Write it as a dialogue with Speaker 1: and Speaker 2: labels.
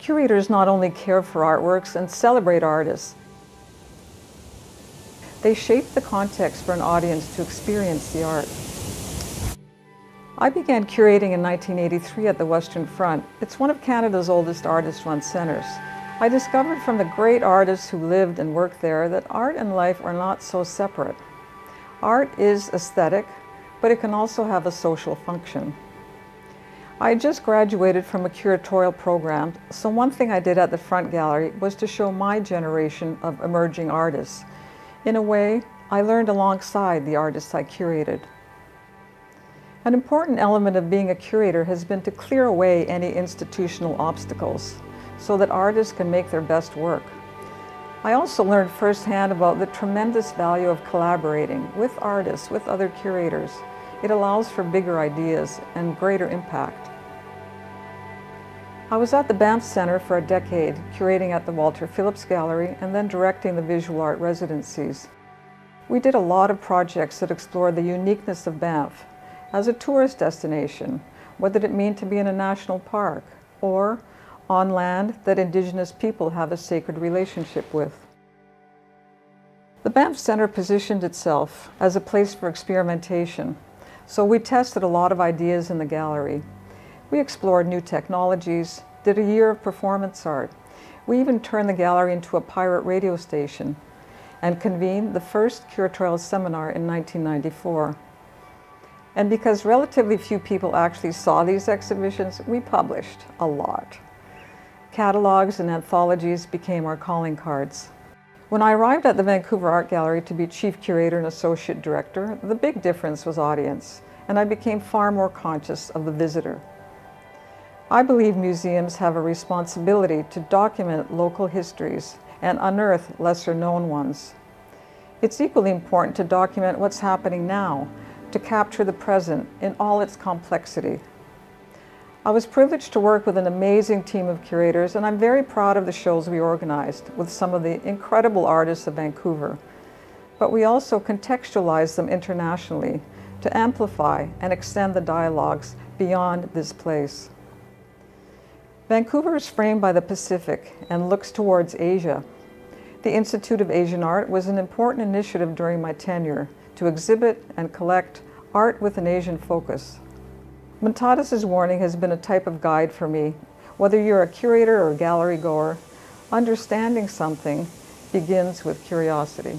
Speaker 1: Curators not only care for artworks and celebrate artists, they shape the context for an audience to experience the art. I began curating in 1983 at the Western Front. It's one of Canada's oldest artist-run centers. I discovered from the great artists who lived and worked there that art and life are not so separate. Art is aesthetic, but it can also have a social function. I had just graduated from a curatorial program, so one thing I did at the Front Gallery was to show my generation of emerging artists. In a way, I learned alongside the artists I curated. An important element of being a curator has been to clear away any institutional obstacles so that artists can make their best work. I also learned firsthand about the tremendous value of collaborating with artists, with other curators. It allows for bigger ideas and greater impact. I was at the Banff Centre for a decade, curating at the Walter Phillips Gallery and then directing the visual art residencies. We did a lot of projects that explored the uniqueness of Banff as a tourist destination. What did it mean to be in a national park or on land that Indigenous people have a sacred relationship with? The Banff Centre positioned itself as a place for experimentation, so we tested a lot of ideas in the gallery. We explored new technologies, did a year of performance art. We even turned the gallery into a pirate radio station and convened the first curatorial seminar in 1994. And because relatively few people actually saw these exhibitions, we published a lot. Catalogs and anthologies became our calling cards. When I arrived at the Vancouver Art Gallery to be chief curator and associate director, the big difference was audience, and I became far more conscious of the visitor. I believe museums have a responsibility to document local histories and unearth lesser-known ones. It's equally important to document what's happening now, to capture the present in all its complexity. I was privileged to work with an amazing team of curators, and I'm very proud of the shows we organized with some of the incredible artists of Vancouver. But we also contextualized them internationally to amplify and extend the dialogues beyond this place. Vancouver is framed by the Pacific and looks towards Asia. The Institute of Asian Art was an important initiative during my tenure to exhibit and collect art with an Asian focus. Montadas' warning has been a type of guide for me. Whether you're a curator or a gallery goer, understanding something begins with curiosity.